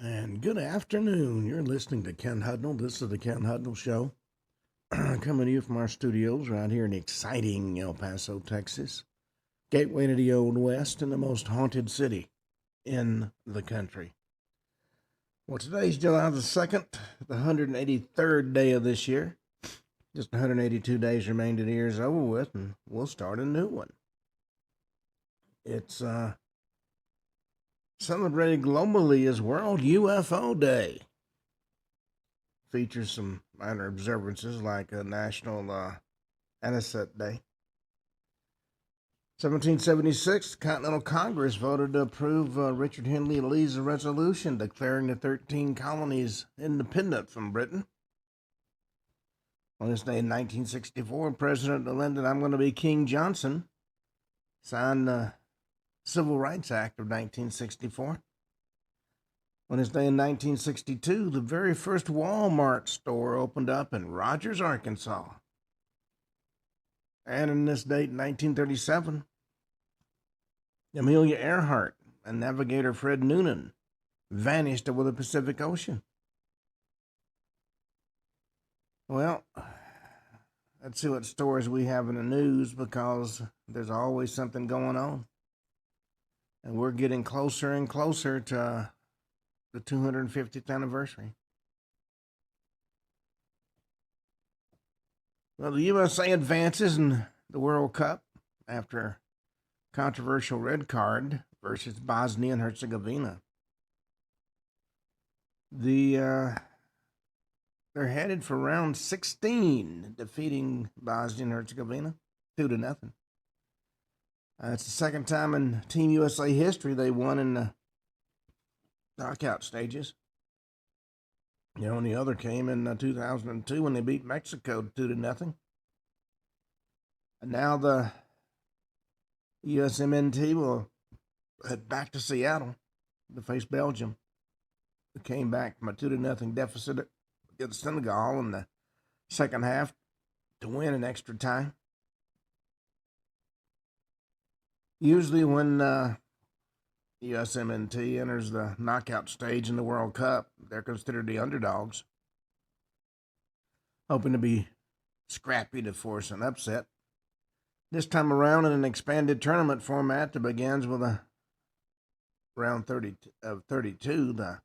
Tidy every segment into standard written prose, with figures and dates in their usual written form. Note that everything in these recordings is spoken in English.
And good afternoon. You're listening to Ken Hudnall. This is the Ken Hudnall Show, coming to you from our studios right here in exciting El Paso, Texas, gateway to the Old West and the most haunted city in the country. Well, today's July the 2nd, the 183rd day of this year. Just 182 days remain to the year's over with, and we'll start a new one. It's celebrated globally as World UFO Day. Features some minor observances like a National Anisette Day. 1776, the Continental Congress voted to approve Richard Henry Lee's resolution declaring the 13 colonies independent from Britain. On this day in 1964, President-elect I'm going to be King Johnson signed the Civil Rights Act of 1964. On this day in 1962, the very first Walmart store opened up in Rogers, Arkansas. And on this date in 1937, Amelia Earhart and navigator Fred Noonan vanished over the Pacific Ocean. Well, let's see what stories we have in the news, because there's always something going on. And we're getting closer and closer to the 250th anniversary. Well, the USA advances in the World Cup after controversial red card versus Bosnia and Herzegovina. They're headed for round 16, defeating Bosnia and Herzegovina 2-0. It's the second time in Team USA history they won in the knockout stages. The only other came in 2002 when they beat Mexico 2-0. And now the USMNT will head back to Seattle to face Belgium. They came back from a 2-0 deficit against Senegal in the second half to win in extra time. Usually when USMNT enters the knockout stage in the World Cup, they're considered the underdogs, hoping to be scrappy to force an upset. This time around, in an expanded tournament format that begins with a round 32, the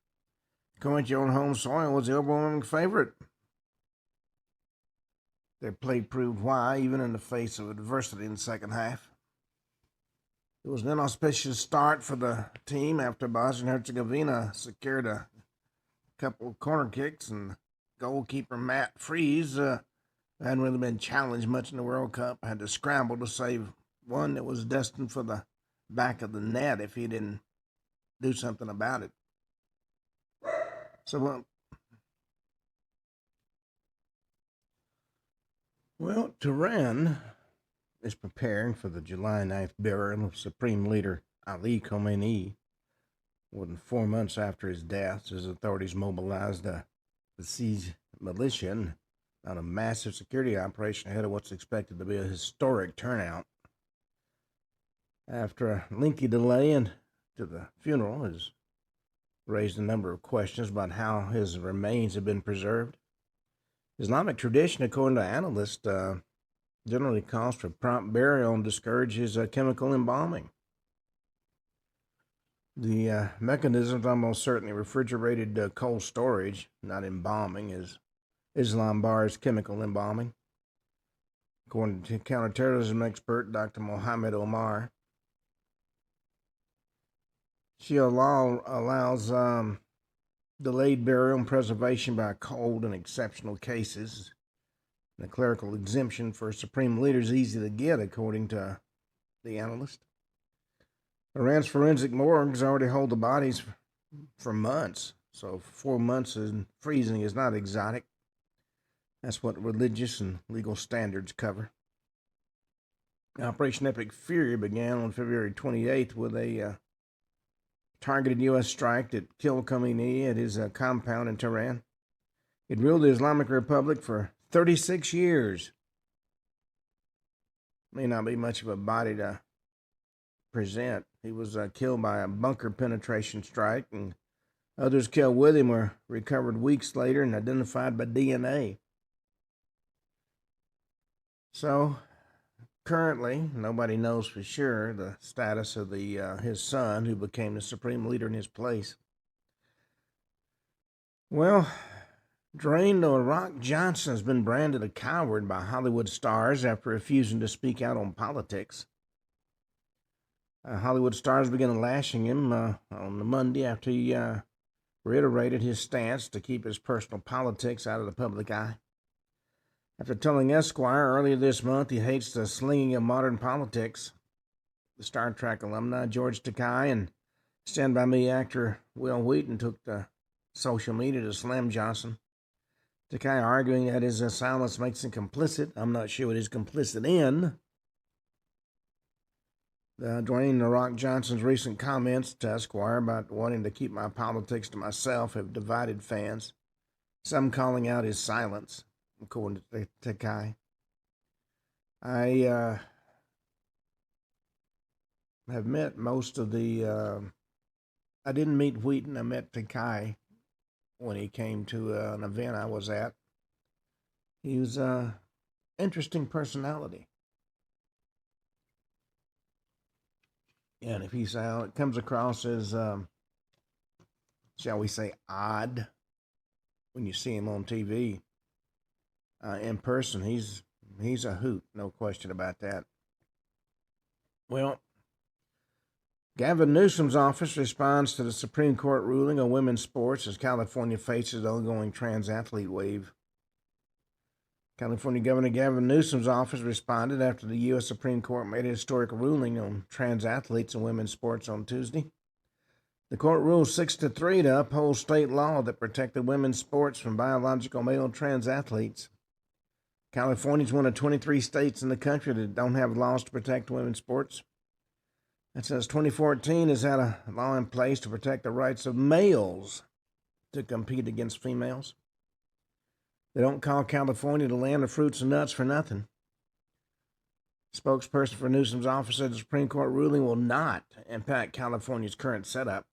Croatia on home soil was the overwhelming favorite. Their play proved why, even in the face of adversity in the second half. It was an inauspicious start for the team after Bosnia and Herzegovina secured a couple of corner kicks, and goalkeeper Matt Freese hadn't really been challenged much in the World Cup, had to scramble to save one that was destined for the back of the net if he didn't do something about it. So, Tehran is preparing for the July 9th burial of Supreme Leader Ali Khamenei. More than 4 months after his death, as authorities mobilized the Basij militia on a massive security operation ahead of what's expected to be a historic turnout. After a lengthy delay to the funeral has raised a number of questions about how his remains have been preserved. Islamic tradition, according to analysts, generally calls for prompt burial and discourages chemical embalming. The mechanism is almost certainly refrigerated cold storage, not embalming, as Islam bars chemical embalming, according to counterterrorism expert Dr. Mohammed Omar. Shia law allows delayed burial and preservation by cold in exceptional cases. The clerical exemption for supreme leaders is easy to get, according to the analyst. Iran's forensic morgues already hold the bodies for months, so 4 months in freezing is not exotic. That's what religious and legal standards cover. Operation Epic Fury began on February 28th with a targeted U.S. strike that killed Khamenei at his compound in Tehran. It ruled the Islamic Republic for 36 years. May not be much of a body to present. He was killed by a bunker penetration strike and Others killed with him were recovered weeks later and identified by DNA. So, currently, nobody knows for sure the status of his son, who became the supreme leader in his place. Well, Dwayne "The Rock" Johnson has been branded a coward by Hollywood stars after refusing to speak out on politics. Hollywood stars began lashing him on the Monday after he reiterated his stance to keep his personal politics out of the public eye. After telling Esquire earlier this month he hates the slinging of modern politics, the Star Trek alumni George Takei and Stand By Me actor Will Wheaton took to social media to slam Johnson. Takei arguing that his silence makes him complicit. I'm not sure what he's complicit in. Dwayne "The Rock" Johnson's recent comments to Esquire about wanting to keep my politics to myself have divided fans, some calling out his silence, according to Takei. I have met most of the... I didn't meet Wheaton. I met Takei when he came to an event I was at. He was an interesting personality. And if it comes across as, shall we say, odd when you see him on TV, in person, he's a hoot, no question about that. Well, Gavin Newsom's office responds to the Supreme Court ruling on women's sports as California faces the ongoing trans athlete wave. California Governor Gavin Newsom's office responded after the U.S. Supreme Court made a historic ruling on trans athletes in women's sports on Tuesday. The court ruled 6-3 to uphold state law that protected women's sports from biological male trans athletes. California is one of 23 states in the country that don't have laws to protect women's sports. And since 2014 has had a law in place to protect the rights of males to compete against females. They don't call California the land of fruits and nuts for nothing. Spokesperson for Newsom's office said the Supreme Court ruling will not impact California's current setup.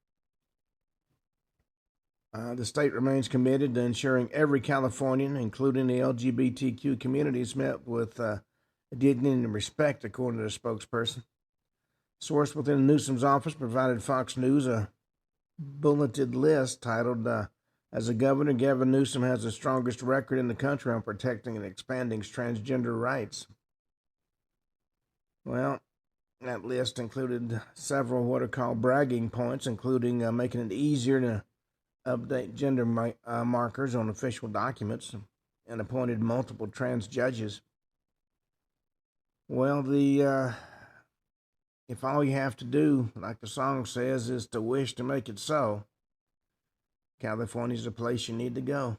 The state remains committed to ensuring every Californian, including the LGBTQ community, is met with dignity and respect, according to the spokesperson. A source within Newsom's office provided Fox News a bulleted list titled, as a governor, Gavin Newsom has the strongest record in the country on protecting and expanding transgender rights. Well, that list included several what are called bragging points, including making it easier to update gender markers on official documents and appointed multiple trans judges. Well, if all you have to do, like the song says, is to wish to make it so, California's the place you need to go.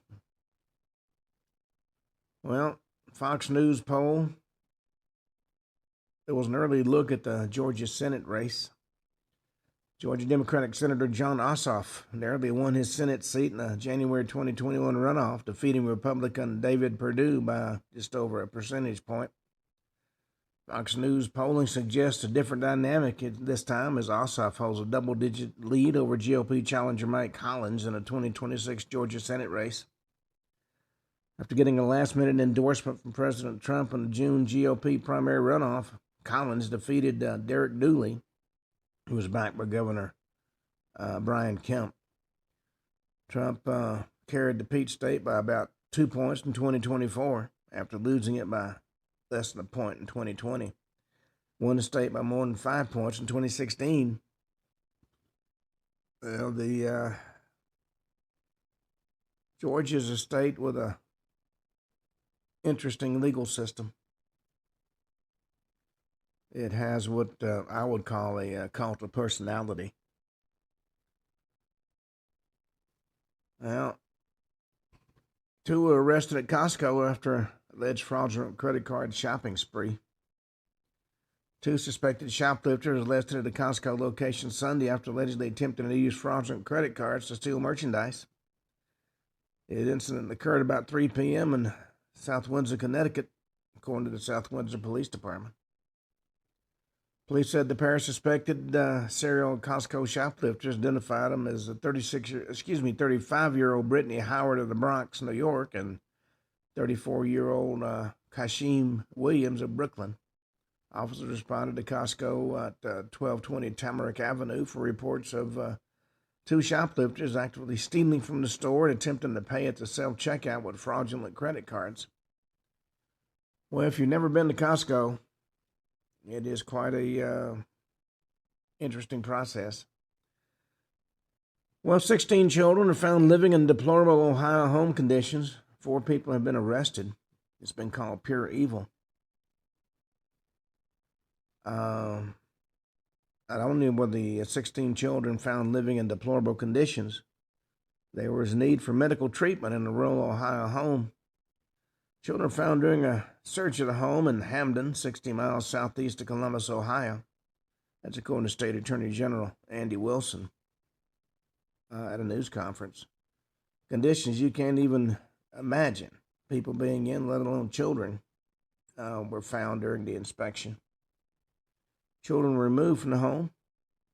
Well, Fox News poll. There was an early look at the Georgia Senate race. Georgia Democratic Senator Jon Ossoff narrowly won his Senate seat in the January 2021 runoff, defeating Republican David Perdue by just over a percentage point. Fox News polling suggests a different dynamic at this time, as Ossoff holds a double-digit lead over GOP challenger Mike Collins in a 2026 Georgia Senate race. After getting a last-minute endorsement from President Trump in the June GOP primary runoff, Collins defeated Derek Dooley, who was backed by Governor Brian Kemp. Trump carried the Peach State by about 2 points in 2024 after losing it by less than a point in 2020. Won the state by more than 5 points in 2016. Well, Georgia is a state with a interesting legal system. It has what I would call a cult of personality. Well, two were arrested at Costco after alleged fraudulent credit card shopping spree. Two suspected shoplifters arrested at a Costco location Sunday after allegedly attempting to use fraudulent credit cards to steal merchandise. The incident occurred about 3 p.m. in South Windsor, Connecticut, according to the South Windsor Police Department. Police said the pair of suspected serial Costco shoplifters identified them as 35-year-old Brittany Howard of the Bronx, New York, and 34-year-old Kashim Williams of Brooklyn. Officers responded to Costco at 1220 Tamarack Avenue for reports of two shoplifters actively stealing from the store and attempting to pay at the self-checkout with fraudulent credit cards. Well, if you've never been to Costco, it is quite a interesting process. Well, 16 children are found living in deplorable Ohio home conditions. 4 people have been arrested. It's been called pure evil. Not only were the 16 children found living in deplorable conditions, there was need for medical treatment in a rural Ohio home. Children found during a search of the home in Hamden, 60 miles southeast of Columbus, Ohio. That's according to State Attorney General Andy Wilson at a news conference. Conditions you can't even imagine people being in, let alone children, were found during the inspection. Children were removed from the home.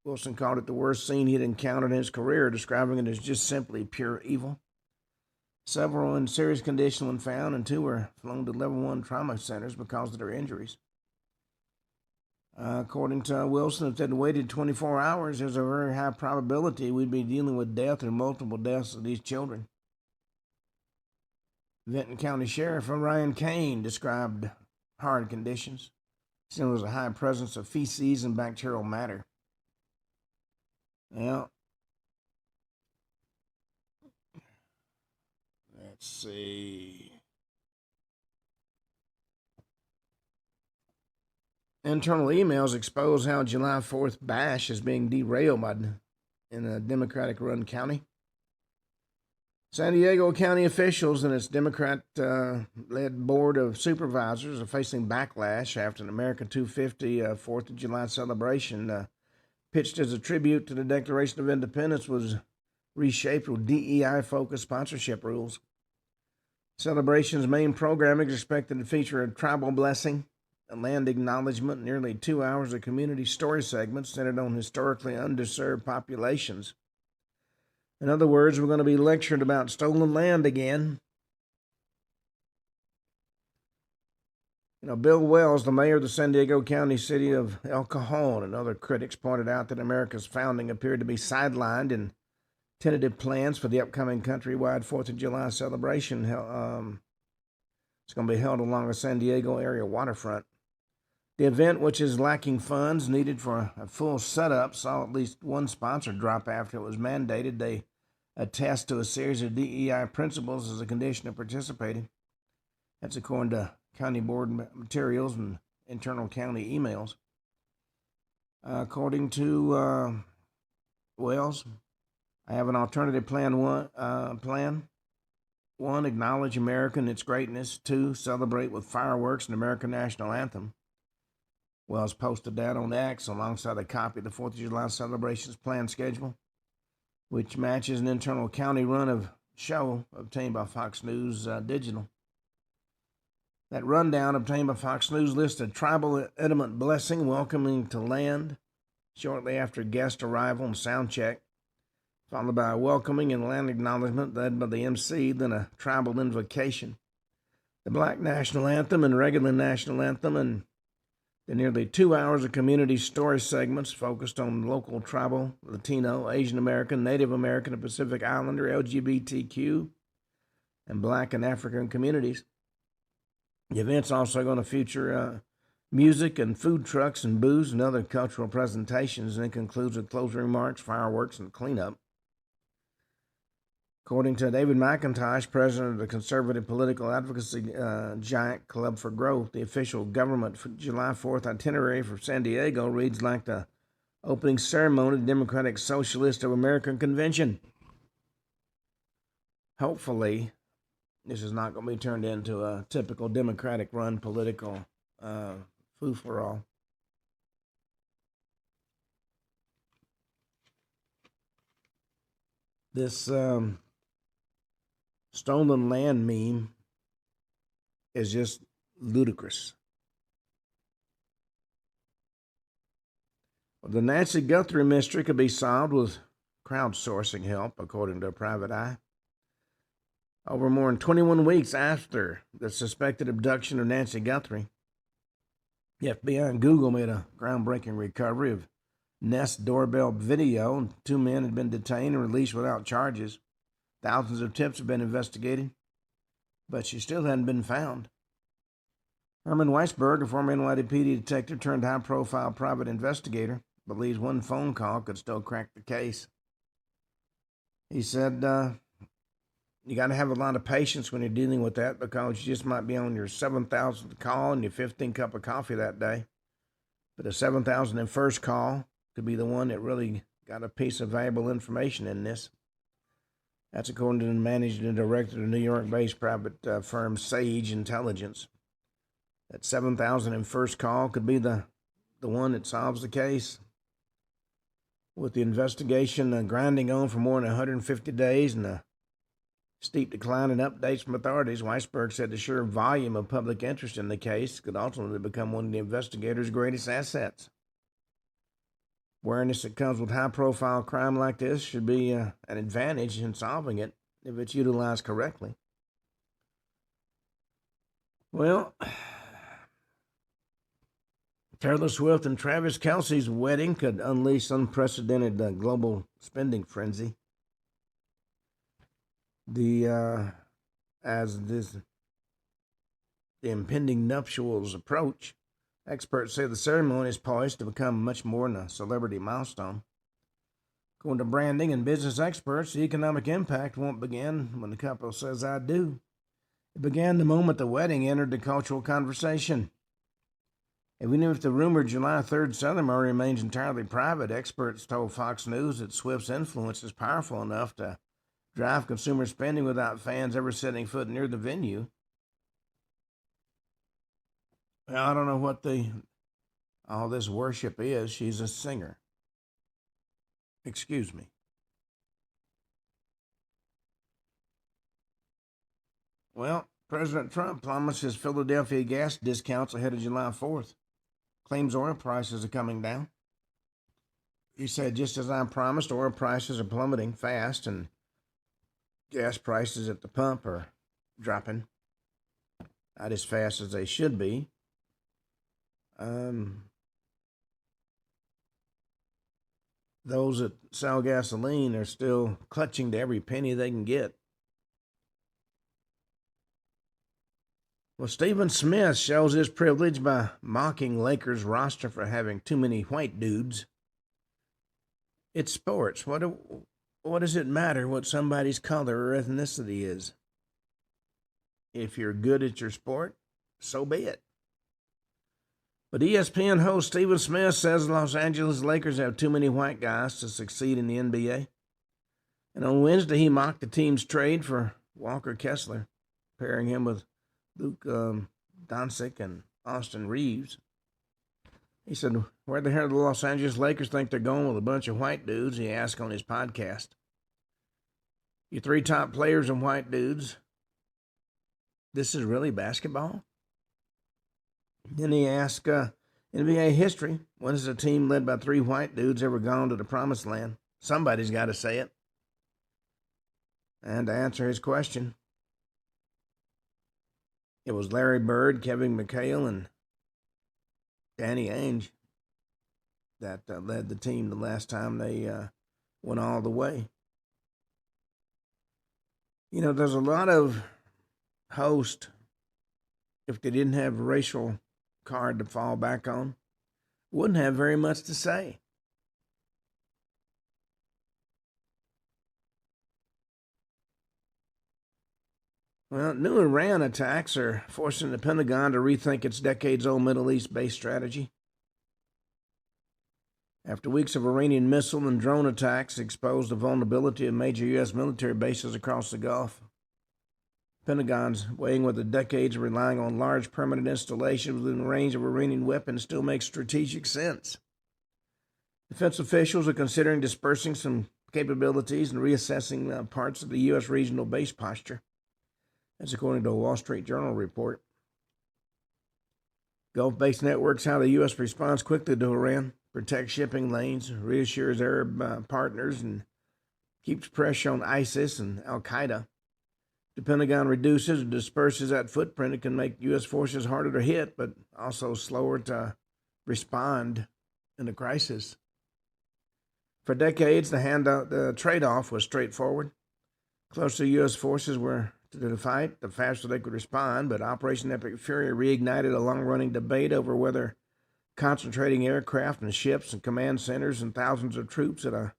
Wilson called it the worst scene he'd encountered in his career, describing it as just simply pure evil. Several in serious condition when found, and 2 were flown to level 1 trauma centers because of their injuries. According to Wilson, if they'd waited 24 hours, there's a very high probability we'd be dealing with death or multiple deaths of these children. Benton County Sheriff Ryan Kane described hard conditions. There was a high presence of feces and bacterial matter. Well, let's see. Internal emails expose how July 4th bash is being derailed in a Democratic-run county. San Diego County officials and its Democrat-led Board of Supervisors are facing backlash after an American 250 4th of July celebration pitched as a tribute to the Declaration of Independence was reshaped with DEI-focused sponsorship rules. Celebration's main programming is expected to feature a tribal blessing, a land acknowledgement, nearly 2 hours of community story segments centered on historically underserved populations. In other words, we're going to be lectured about stolen land again. Bill Wells, the mayor of the San Diego County city of El Cajon, and other critics pointed out that America's founding appeared to be sidelined in tentative plans for the upcoming countrywide 4th of July celebration. It's going to be held along the San Diego area waterfront. The event, which is lacking funds needed for a full setup, saw at least one sponsor drop after it was mandated they attest to a series of DEI principles as a condition of participating. That's according to county board materials and internal county emails. According to Wells, I have an alternative plan. One, acknowledge America and its greatness. 2, celebrate with fireworks and American national anthem. Wells posted that on X alongside a copy of the 4th of July celebrations plan schedule, which matches an internal county run of show obtained by Fox News Digital. That rundown obtained by Fox News listed tribal intimate blessing welcoming to land shortly after guest arrival and sound check, followed by a welcoming and land acknowledgement led by the MC, then a tribal invocation, the Black National Anthem and regular national anthem, and the nearly 2 hours of community story segments focused on local tribal, Latino, Asian American, Native American, and Pacific Islander, LGBTQ, and Black and African communities. The event's also going to feature music and food trucks and booze and other cultural presentations, and it concludes with closing remarks, fireworks, and cleanup. According to David McIntosh, president of the conservative political advocacy giant Club for Growth, the official government for July 4th itinerary for San Diego reads like the opening ceremony of the Democratic Socialist of American Convention. Hopefully, this is not going to be turned into a typical Democratic-run political foo-for-all. This stolen land meme is just ludicrous. The Nancy Guthrie mystery could be solved with crowdsourcing help, according to a private eye. Over more than 21 weeks after the suspected abduction of Nancy Guthrie, the FBI and Google made a groundbreaking recovery of Nest doorbell video. 2 men had been detained and released without charges. Thousands of tips have been investigated, but she still hadn't been found. Herman Weisberg, a former NYPD detective turned high-profile private investigator, believes one phone call could still crack the case. He said, you got to have a lot of patience when you're dealing with that, because you just might be on your 7,000th call and your 15th cup of coffee that day. But the 7,001st call could be the one that really got a piece of valuable information in this. That's according to the managing director of the New York-based private firm Sage Intelligence. That 7,001st call could be the one that solves the case. With the investigation grinding on for more than 150 days and a steep decline in updates from authorities, Weisberg said the sheer volume of public interest in the case could ultimately become one of the investigators' greatest assets. Awareness that comes with high-profile crime like this should be an advantage in solving it if it's utilized correctly. Well, Taylor Swift and Travis Kelce's wedding could unleash unprecedented global spending frenzy. As the impending nuptials approach, experts say the ceremony is poised to become much more than a celebrity milestone. According to branding and business experts, the economic impact won't begin when the couple says "I do." It began the moment the wedding entered the cultural conversation. Even if the rumored July 3rd ceremony remains entirely private, experts told Fox News that Swift's influence is powerful enough to drive consumer spending without fans ever setting foot near the venue. Well, I don't know what all this worship is. She's a singer. Excuse me. Well, President Trump promises Philadelphia gas discounts ahead of July 4th. Claims oil prices are coming down. He said, just as I promised, oil prices are plummeting fast and gas prices at the pump are dropping. Not as fast as they should be. Those that sell gasoline are still clutching to every penny they can get. Well, Stephen Smith shows his privilege by mocking Lakers roster for having too many white dudes. It's sports. What does it matter what somebody's color or ethnicity is? If you're good at your sport, so be it. But ESPN host Stephen Smith says the Los Angeles Lakers have too many white guys to succeed in the NBA. And on Wednesday, he mocked the team's trade for Walker Kessler, pairing him with Luke Doncic and Austin Reeves. He said, where the hell do the Los Angeles Lakers think they're going with a bunch of white dudes? He asked on his podcast. Your 3 top players are white dudes. This is really basketball? Then he asked, NBA history, when has a team led by 3 white dudes ever gone to the promised land? Somebody's got to say it. And to answer his question, it was Larry Bird, Kevin McHale, and Danny Ainge that led the team the last time they went all the way. You know, there's a lot of hosts, if they didn't have a racial card to fall back on, wouldn't have very much to say. Well, new Iran attacks are forcing the Pentagon to rethink its decades-old Middle East-based strategy. After weeks of Iranian missile and drone attacks exposed the vulnerability of major U.S. military bases across the Gulf, Pentagon's weighing whether decades of relying on large permanent installations within range of Iranian weapons still makes strategic sense. Defense officials are considering dispersing some capabilities and reassessing parts of the U.S. regional base posture. That's according to a Wall Street Journal report. Gulf-based networks how the U.S. responds quickly to Iran, protects shipping lanes, reassures Arab partners, and keeps pressure on ISIS and Al-Qaeda. The Pentagon reduces or disperses that footprint. It can make U.S. forces harder to hit, but also slower to respond in a crisis. For decades, the trade-off was straightforward. The closer U.S. forces were to the fight, the faster they could respond, but Operation Epic Fury reignited a long-running debate over whether concentrating aircraft and ships and command centers and thousands of troops at a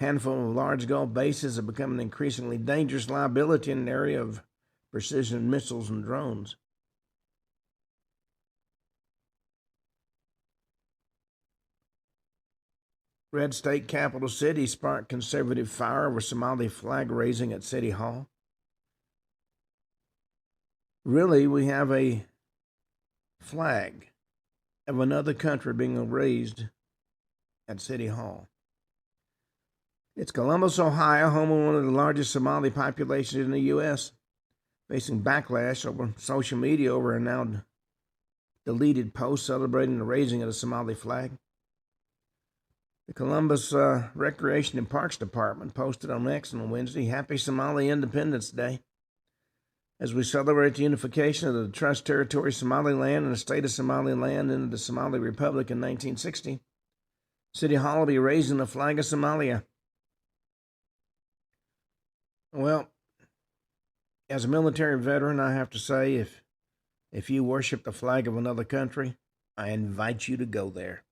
handful of large Gulf bases have become an increasingly dangerous liability in an area of precision missiles and drones. Red State capital city sparked conservative fire over Somali flag raising at City Hall. Really, we have a flag of another country being raised at City Hall. It's Columbus, Ohio, home of one of the largest Somali populations in the U.S., facing backlash over social media over a now deleted post celebrating the raising of the Somali flag. The Columbus Recreation and Parks Department posted on X on Wednesday, "Happy Somali Independence Day," as we celebrate the unification of the Trust Territory Somaliland and the state of Somaliland into the Somali Republic in 1960. City Hall will be raising the flag of Somalia. Well, as a military veteran, I have to say, if you worship the flag of another country, I invite you to go there.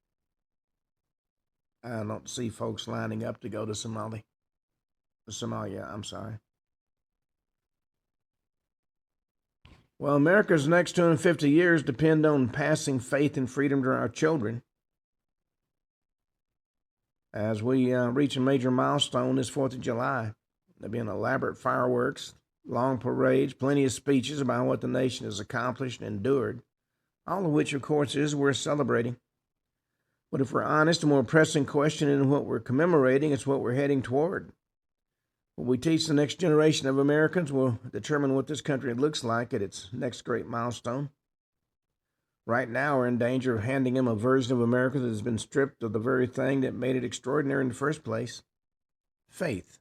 I don't see folks lining up to go to Somalia. Well, America's next 250 years depend on passing faith and freedom to our children. As we reach a major milestone this 4th of July, there'll be an elaborate fireworks, long parades, plenty of speeches about what the nation has accomplished and endured, all of which, of course, is worth celebrating. But if we're honest, a more pressing question than what we're commemorating is what we're heading toward. What we teach the next generation of Americans will determine what this country looks like at its next great milestone. Right now, we're in danger of handing them a version of America that has been stripped of the very thing that made it extraordinary in the first place: faith.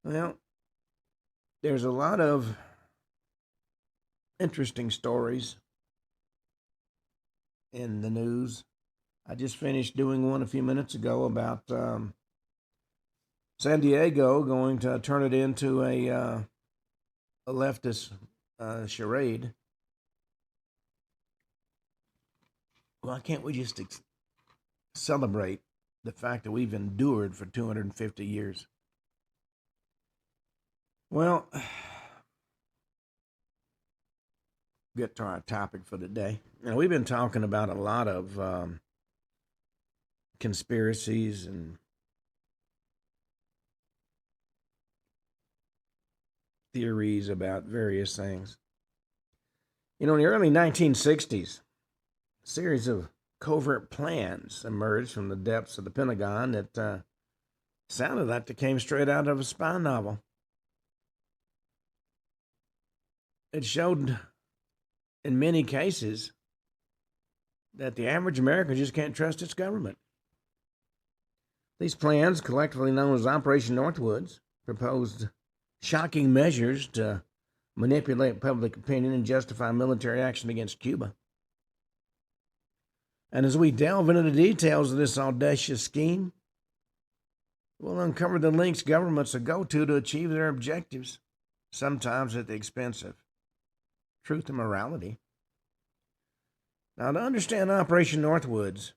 Well, there's a lot of interesting stories in the news. I just finished doing one a few minutes ago about San Diego going to turn it into a leftist charade. Why can't we just celebrate the fact that we've endured for 250 years? Well, get to our topic for today. We've been talking about a lot of conspiracies and theories about various things. In the early 1960s, a series of covert plans emerged from the depths of the Pentagon that sounded like they came straight out of a spy novel. It showed, in many cases, that the average American just can't trust its government. These plans, collectively known as Operation Northwoods, proposed shocking measures to manipulate public opinion and justify military action against Cuba. And as we delve into the details of this audacious scheme, we'll uncover the links governments will go to achieve their objectives, sometimes at the expense of truth and morality. Now, to understand Operation Northwoods,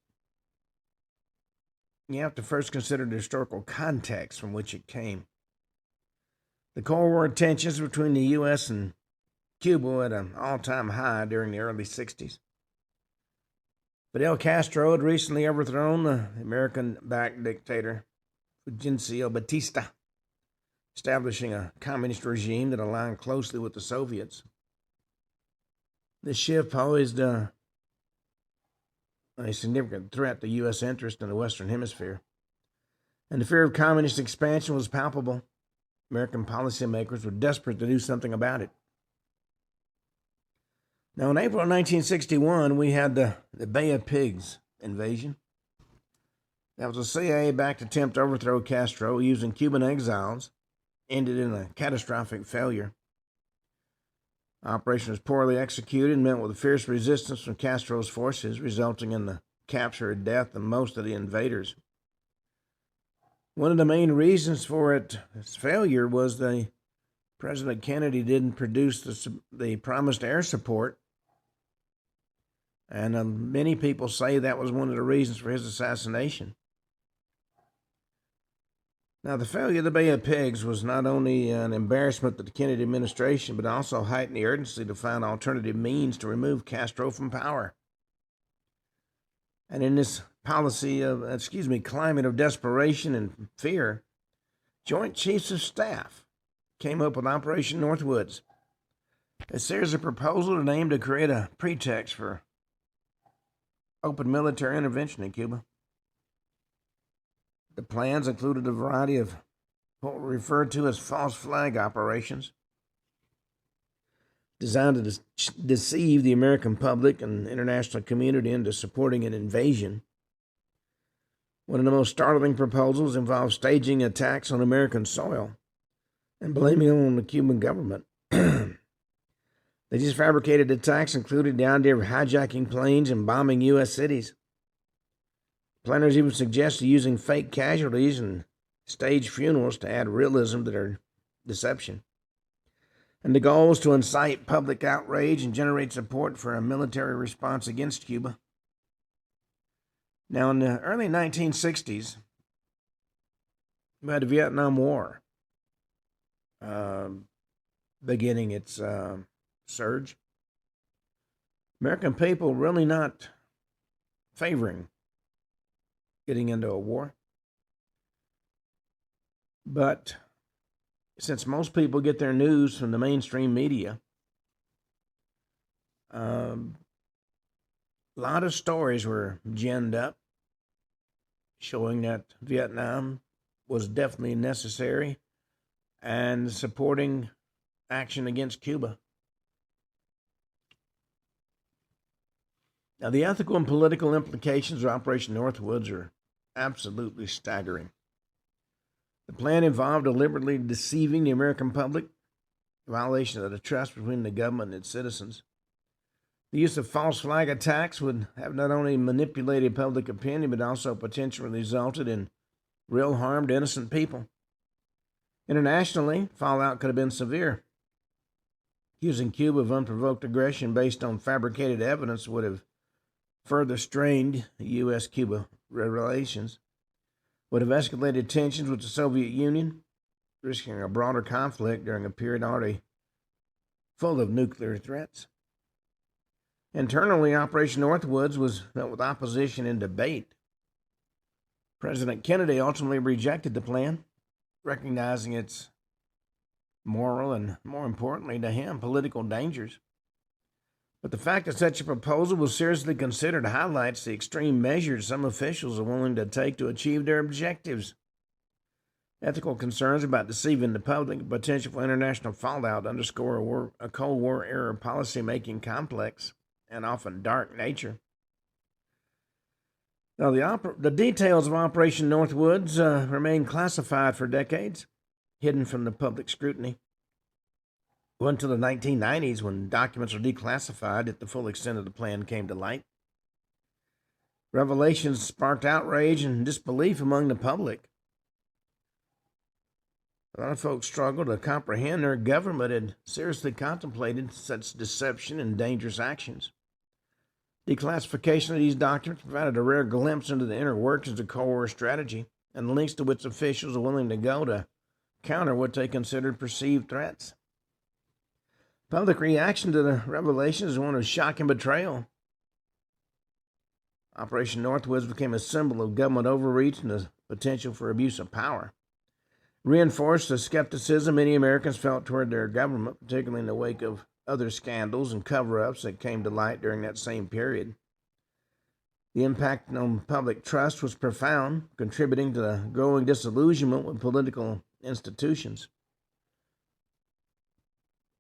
you have to first consider the historical context from which it came. The Cold War tensions between the U.S. and Cuba were at an all-time high during the early 60s. Fidel Castro had recently overthrown the American-backed dictator Fulgencio Batista, establishing a communist regime that aligned closely with the Soviets. This shift posed a significant threat to U.S. interest in the Western Hemisphere, and the fear of communist expansion was palpable. American policymakers were desperate to do something about it. Now, in April of 1961, we had the Bay of Pigs invasion. That was a CIA-backed attempt to overthrow Castro using Cuban exiles, ended in a catastrophic failure. The operation was poorly executed and met with fierce resistance from Castro's forces, resulting in the capture and death of most of the invaders. One of the main reasons for its failure was President Kennedy didn't produce the promised air support, and many people say that was one of the reasons for his assassination. Now, the failure of the Bay of Pigs was not only an embarrassment to the Kennedy administration, but also heightened the urgency to find alternative means to remove Castro from power. And in this climate of desperation and fear, Joint Chiefs of Staff came up with Operation Northwoods, a series of proposals aimed to create a pretext for open military intervention in Cuba. The plans included a variety of what were referred to as false flag operations, designed to deceive the American public and international community into supporting an invasion. One of the most startling proposals involved staging attacks on American soil and blaming them on the Cuban government. These fabricated attacks included the idea of hijacking planes and bombing U.S. cities. Planners even suggested using fake casualties and staged funerals to add realism to their deception. And the goal was to incite public outrage and generate support for a military response against Cuba. Now, in the early 1960s, we had the Vietnam War beginning its surge. American people really not favoring getting into a war. But since most people get their news from the mainstream media, a lot of stories were ginned up showing that Vietnam was definitely necessary and supporting action against Cuba. Now, the ethical and political implications of Operation Northwoods are absolutely staggering. The plan involved deliberately deceiving the American public, violation of the trust between the government and its citizens. The use of false flag attacks would have not only manipulated public opinion, but also potentially resulted in real harm to innocent people. Internationally, fallout could have been severe. Accusing Cuba of unprovoked aggression based on fabricated evidence would have further strained U.S.-Cuba relations, would have escalated tensions with the Soviet Union, risking a broader conflict during a period already full of nuclear threats. Internally, Operation Northwoods was met with opposition and debate. President Kennedy ultimately rejected the plan, recognizing its moral and, more importantly to him, political dangers. But the fact that such a proposal was seriously considered highlights the extreme measures some officials are willing to take to achieve their objectives. Ethical concerns about deceiving the public and potential for international fallout underscore a Cold War-era policy-making complex and often dark nature. Now, the details of Operation Northwoods remain classified for decades, hidden from the public scrutiny. It wasn't until the 1990s when documents were declassified that the full extent of the plan came to light. Revelations sparked outrage and disbelief among the public. A lot of folks struggled to comprehend their government had seriously contemplated such deception and dangerous actions. Declassification of these documents provided a rare glimpse into the inner workings of Cold War strategy and the lengths to which officials are willing to go to counter what they considered perceived threats. Public reaction to the revelations is one of shock and betrayal. Operation Northwoods became a symbol of government overreach and the potential for abuse of power. It reinforced the skepticism many Americans felt toward their government, particularly in the wake of other scandals and cover-ups that came to light during that same period. The impact on public trust was profound, contributing to the growing disillusionment with political institutions.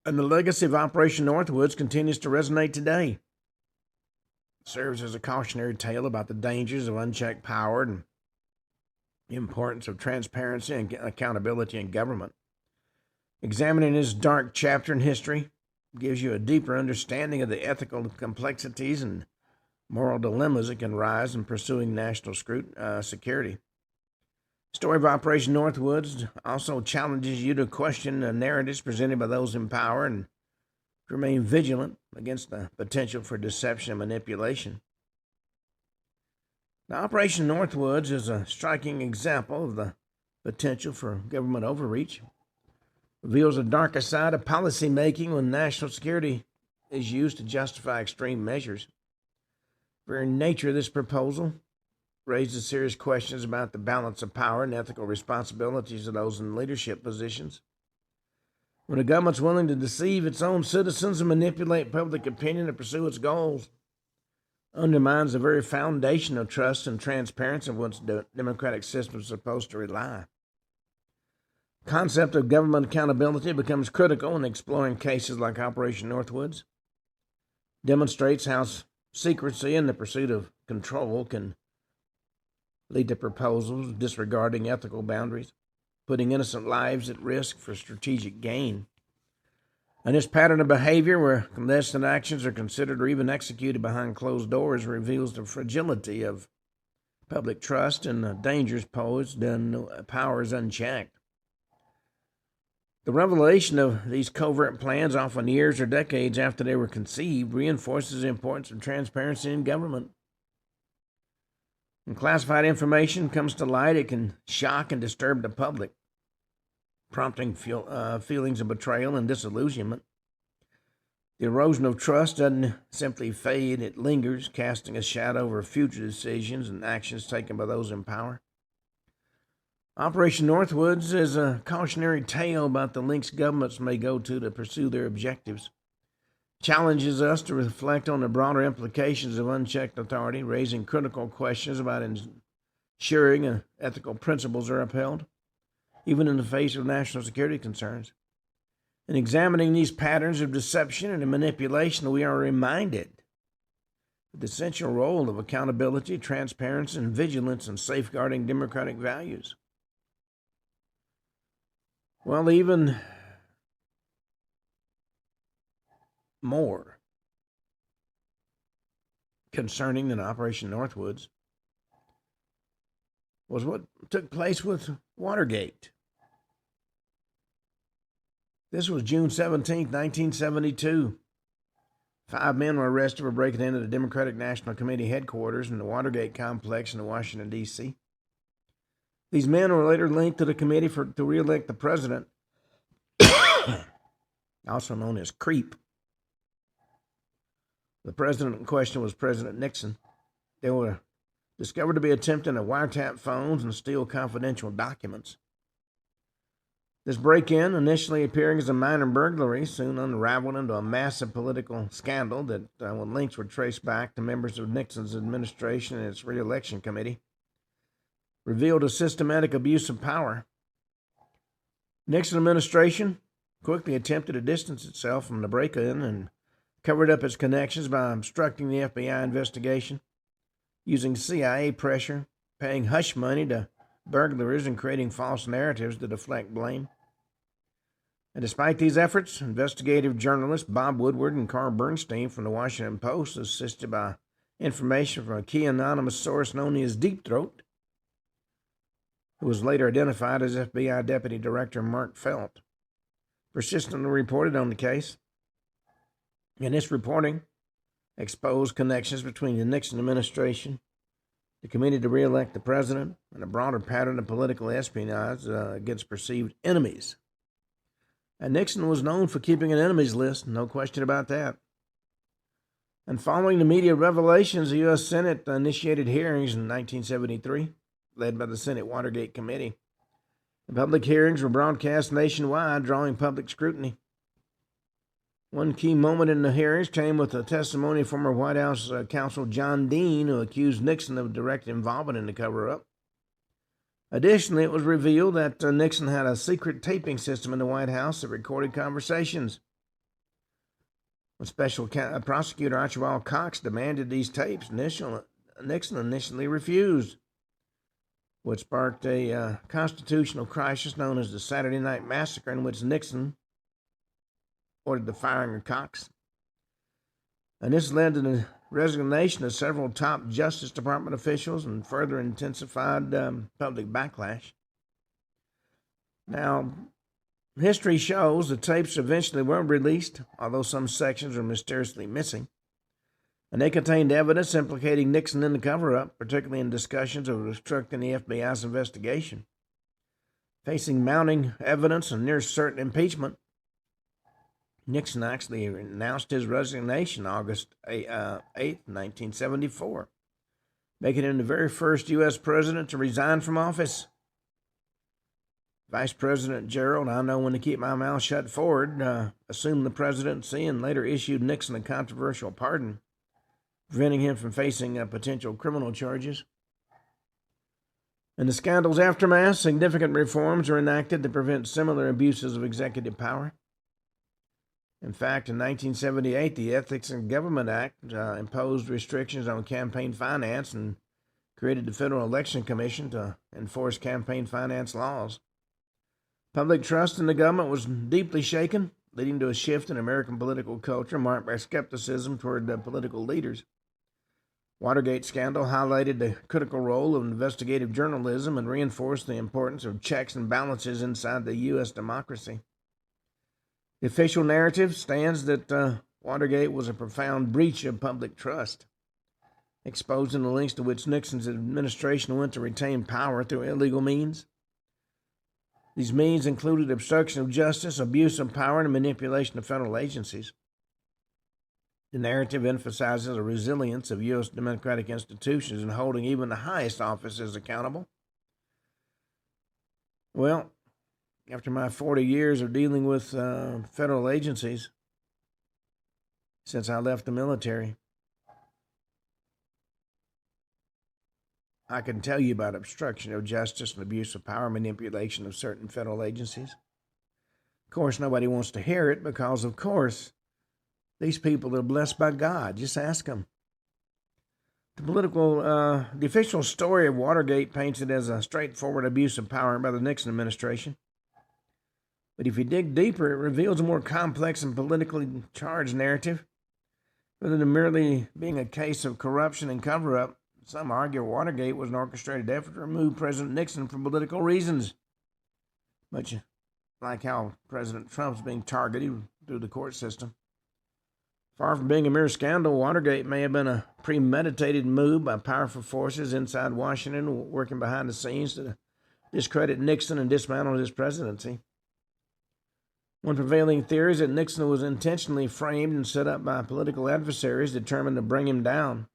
And the legacy of Operation Northwoods continues to resonate today. It serves as a cautionary tale about the dangers of unchecked power and the importance of transparency and accountability in government. Examining this dark chapter in history gives you a deeper understanding of the ethical complexities and moral dilemmas that can rise in pursuing national security. The story of Operation Northwoods also challenges you to question the narratives presented by those in power and to remain vigilant against the potential for deception and manipulation. Now, Operation Northwoods is a striking example of the potential for government overreach. It reveals a darker side of policy making when national security is used to justify extreme measures. The very nature of this proposal raises serious questions about the balance of power and ethical responsibilities of those in leadership positions. When a government's willing to deceive its own citizens and manipulate public opinion to pursue its goals, undermines the very foundation of trust and transparency of which the democratic system is supposed to rely. The concept of government accountability becomes critical in exploring cases like Operation Northwoods. It demonstrates how secrecy and the pursuit of control can lead to proposals disregarding ethical boundaries, putting innocent lives at risk for strategic gain. And this pattern of behavior where clandestine actions are considered or even executed behind closed doors reveals the fragility of public trust and the dangers posed when power is unchecked. The revelation of these covert plans, often years or decades after they were conceived, reinforces the importance of transparency in government. When classified information comes to light, it can shock and disturb the public, prompting feelings of betrayal and disillusionment. The erosion of trust doesn't simply fade, it lingers, casting a shadow over future decisions and actions taken by those in power. Operation Northwoods is a cautionary tale about the lengths governments may go to pursue their objectives. It challenges us to reflect on the broader implications of unchecked authority, raising critical questions about ensuring ethical principles are upheld, even in the face of national security concerns. In examining these patterns of deception and manipulation, we are reminded of the essential role of accountability, transparency, and vigilance in safeguarding democratic values. Well, even more concerning than Operation Northwoods was what took place with Watergate. This was June 17, 1972. 5 men were arrested for breaking into the Democratic National Committee headquarters in the Watergate complex in Washington, D.C. These men were later linked to the committee to re-elect the president, also known as CREEP. The president in question was President Nixon. They were discovered to be attempting to wiretap phones and steal confidential documents. This break-in, initially appearing as a minor burglary, soon unraveled into a massive political scandal that, when links were traced back to members of Nixon's administration and its re-election committee, revealed a systematic abuse of power. Nixon administration quickly attempted to distance itself from the break-in and covered up its connections by obstructing the FBI investigation, using CIA pressure, paying hush money to burglars, and creating false narratives to deflect blame. And despite these efforts, investigative journalists Bob Woodward and Carl Bernstein from the Washington Post, assisted by information from a key anonymous source known as Deep Throat, who was later identified as FBI Deputy Director Mark Felt, persistently reported on the case. And this reporting exposed connections between the Nixon administration, the committee to re-elect the president, and a broader pattern of political espionage against perceived enemies. And Nixon was known for keeping an enemies list, no question about that. And following the media revelations, the U.S. Senate initiated hearings in 1973, led by the Senate Watergate Committee. The public hearings were broadcast nationwide, drawing public scrutiny. One key moment in the hearings came with the testimony of former White House counsel John Dean, who accused Nixon of direct involvement in the cover-up. Additionally, it was revealed that Nixon had a secret taping system in the White House that recorded conversations When Special Prosecutor Archibald Cox demanded these tapes, Nixon initially refused, which sparked a constitutional crisis known as the Saturday Night Massacre, in which Nixon ordered the firing of Cox. And this led to the resignation of several top Justice Department officials and further intensified public backlash. Now, history shows the tapes eventually were released, although some sections are mysteriously missing. And they contained evidence implicating Nixon in the cover-up, particularly in discussions of obstructing the FBI's investigation. Facing mounting evidence and near certain impeachment, Nixon actually announced his resignation August 8, 1974, making him the very first U.S. president to resign from office. Vice President Gerald, I know when to keep my mouth shut Ford, assumed the presidency and later issued Nixon a controversial pardon, preventing him from facing potential criminal charges. In the scandal's aftermath, significant reforms were enacted to prevent similar abuses of executive power. In fact, in 1978, the Ethics in Government Act imposed restrictions on campaign finance and created the Federal Election Commission to enforce campaign finance laws. Public trust in the government was deeply shaken, leading to a shift in American political culture marked by skepticism toward political leaders. Watergate scandal highlighted the critical role of investigative journalism and reinforced the importance of checks and balances inside the U.S. democracy. The official narrative stands that Watergate was a profound breach of public trust, exposing the lengths to which Nixon's administration went to retain power through illegal means. These means included obstruction of justice, abuse of power, and manipulation of federal agencies. The narrative emphasizes the resilience of U.S. democratic institutions in holding even the highest offices accountable. Well, after my 40 years of dealing with federal agencies, since I left the military, I can tell you about obstruction of justice and abuse of power, manipulation of certain federal agencies. Of course, nobody wants to hear it because, of course, these people are blessed by God. Just ask them. The official story of Watergate paints it as a straightforward abuse of power by the Nixon administration. But if you dig deeper, it reveals a more complex and politically charged narrative. Rather than merely being a case of corruption and cover-up, some argue Watergate was an orchestrated effort to remove President Nixon for political reasons, much like how President Trump's being targeted through the court system. Far from being a mere scandal, Watergate may have been a premeditated move by powerful forces inside Washington working behind the scenes to discredit Nixon and dismantle his presidency. One prevailing theory is that Nixon was intentionally framed and set up by political adversaries determined to bring him down.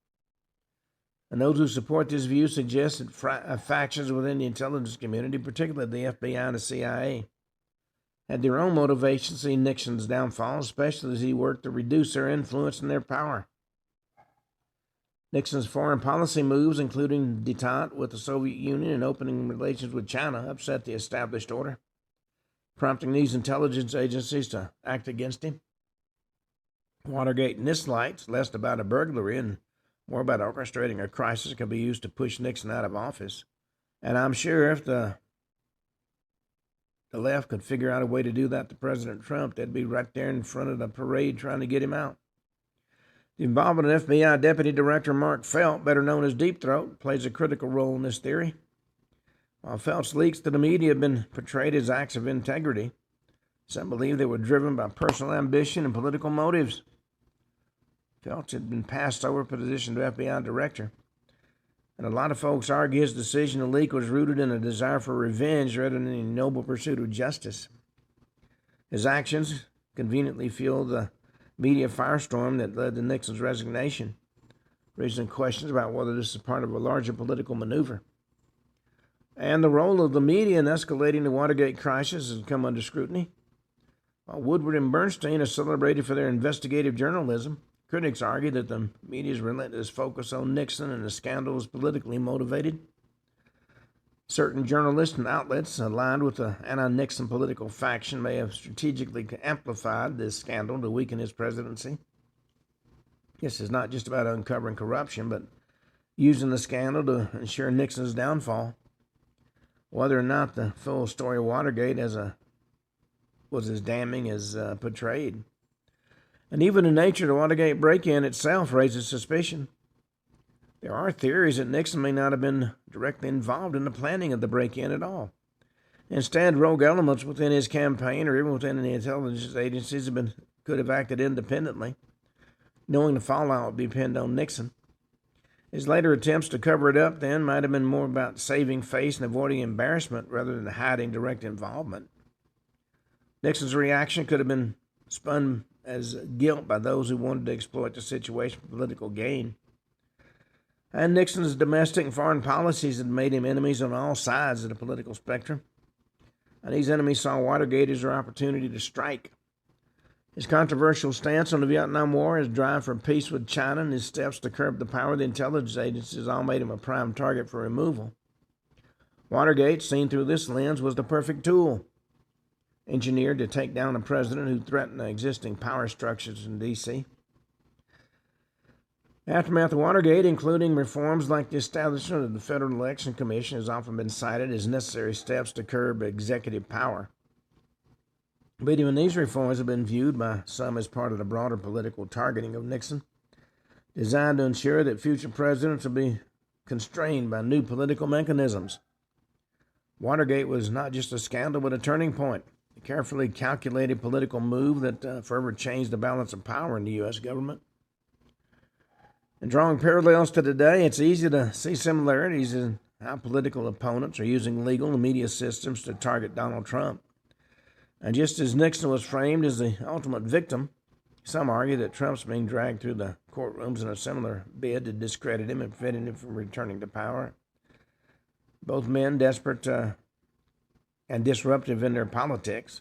And those who support this view suggest that factions within the intelligence community, particularly the FBI and the CIA, had their own motivation to see Nixon's downfall, especially as he worked to reduce their influence and their power. Nixon's foreign policy moves, including détente with the Soviet Union and opening relations with China, upset the established order, prompting these intelligence agencies to act against him. Watergate in this light is less about a burglary and more about orchestrating a crisis that could be used to push Nixon out of office. And I'm sure if the left could figure out a way to do that to President Trump, they'd be right there in front of the parade trying to get him out. The involvement of FBI Deputy Director Mark Felt, better known as Deep Throat, plays a critical role in this theory. While Felt's leaks to the media have been portrayed as acts of integrity, some believe they were driven by personal ambition and political motives. Felt had been passed over for the position of FBI Director, and a lot of folks argue his decision to leak was rooted in a desire for revenge rather than a noble pursuit of justice. His actions conveniently fueled the media firestorm that led to Nixon's resignation, raising questions about whether this is part of a larger political maneuver. And the role of the media in escalating the Watergate crisis has come under scrutiny. While Woodward and Bernstein are celebrated for their investigative journalism, critics argue that the media's relentless focus on Nixon and the scandal was politically motivated. Certain journalists and outlets aligned with the anti-Nixon political faction may have strategically amplified this scandal to weaken his presidency. This is not just about uncovering corruption, but using the scandal to ensure Nixon's downfall. Whether or not the full story of Watergate was as damning as portrayed. And even the nature of the Watergate break-in itself raises suspicion. There are theories that Nixon may not have been directly involved in the planning of the break-in at all. Instead, rogue elements within his campaign or even within the intelligence agencies could have acted independently, knowing the fallout would be pinned on Nixon. His later attempts to cover it up then might have been more about saving face and avoiding embarrassment rather than hiding direct involvement. Nixon's reaction could have been spun as guilt by those who wanted to exploit the situation for political gain. And Nixon's domestic and foreign policies had made him enemies on all sides of the political spectrum. And these enemies saw Watergate as their opportunity to strike. His controversial stance on the Vietnam War, his drive for peace with China, and his steps to curb the power of the intelligence agencies all made him a prime target for removal. Watergate, seen through this lens, was the perfect tool, engineered to take down a president who threatened the existing power structures in D.C. Aftermath of Watergate, including reforms like the establishment of the Federal Election Commission, has often been cited as necessary steps to curb executive power. But even these reforms have been viewed by some as part of the broader political targeting of Nixon, designed to ensure that future presidents will be constrained by new political mechanisms. Watergate was not just a scandal, but a turning point, a carefully calculated political move that forever changed the balance of power in the U.S. government. And drawing parallels to today, it's easy to see similarities in how political opponents are using legal and media systems to target Donald Trump. And just as Nixon was framed as the ultimate victim, some argue that Trump's being dragged through the courtrooms in a similar bid to discredit him and prevent him from returning to power. Both men desperate and disruptive in their politics,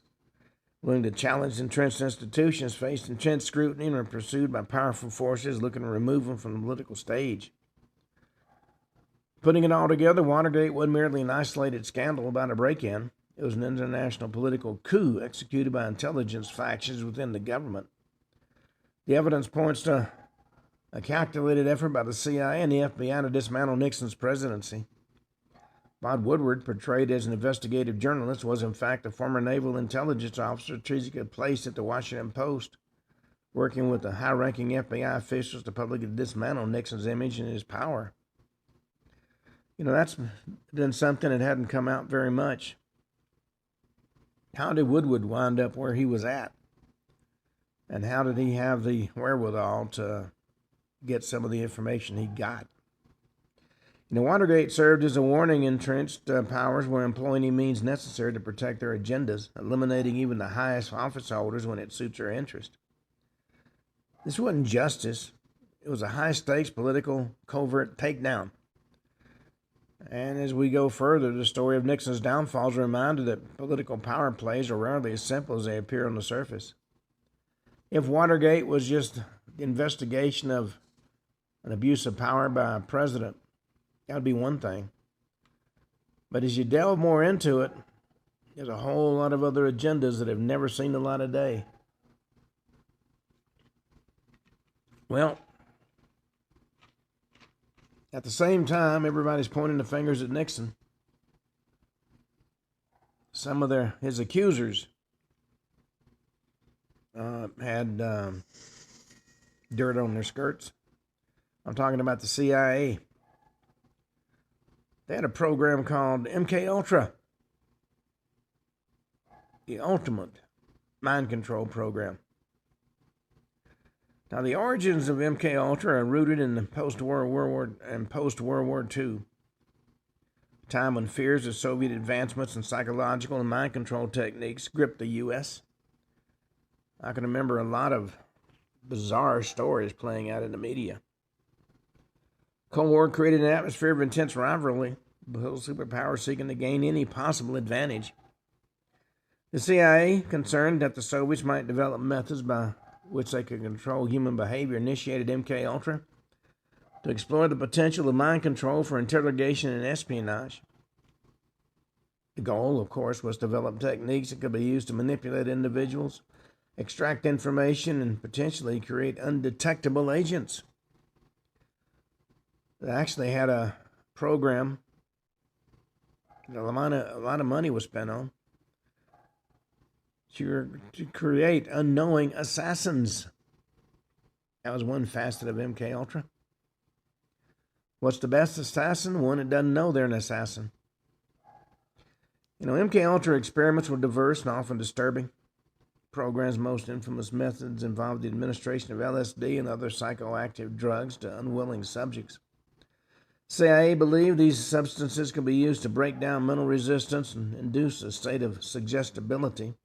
willing to challenge entrenched institutions, faced intense scrutiny and are pursued by powerful forces looking to remove them from the political stage. Putting it all together, Watergate wasn't merely an isolated scandal about a break-in. It was an international political coup executed by intelligence factions within the government. The evidence points to a calculated effort by the CIA and the FBI to dismantle Nixon's presidency. Bob Woodward, portrayed as an investigative journalist, was in fact a former naval intelligence officer strategically placed at the Washington Post, working with the high-ranking FBI officials to publicly dismantle Nixon's image and his power. That's been something that hadn't come out very much. How did Woodward wind up where he was at? And how did he have the wherewithal to get some of the information he got? Watergate served as a warning. Entrenched powers were employing any means necessary to protect their agendas, eliminating even the highest office holders when it suits their interest. This wasn't justice. It was a high-stakes political covert takedown. And as we go further, the story of Nixon's downfall is a reminder that political power plays are rarely as simple as they appear on the surface. If Watergate was just the investigation of an abuse of power by a president, that would be one thing. But as you delve more into it, there's a whole lot of other agendas that have never seen the light of day. Well, at the same time, everybody's pointing the fingers at Nixon. Some of his accusers had dirt on their skirts. I'm talking about the CIA. They had a program called MKULTRA, the ultimate mind control program. Now, the origins of MKUltra are rooted in the post-World War II, a time when fears of Soviet advancements in psychological and mind control techniques gripped the U.S. I can remember a lot of bizarre stories playing out in the media. Cold War created an atmosphere of intense rivalry, both superpowers seeking to gain any possible advantage. The CIA, concerned that the Soviets might develop methods by which they could control human behavior, initiated MKUltra to explore the potential of mind control for interrogation and espionage. The goal, of course, was to develop techniques that could be used to manipulate individuals extract information, and potentially create undetectable agents. They actually had a program that a lot of money was spent on to create unknowing assassins. That was one facet of MKUltra. What's the best assassin? One that doesn't know they're an assassin. MKUltra experiments were diverse and often disturbing. The program's most infamous methods involved the administration of LSD and other psychoactive drugs to unwilling subjects. CIA believed these substances could be used to break down mental resistance and induce a state of suggestibility.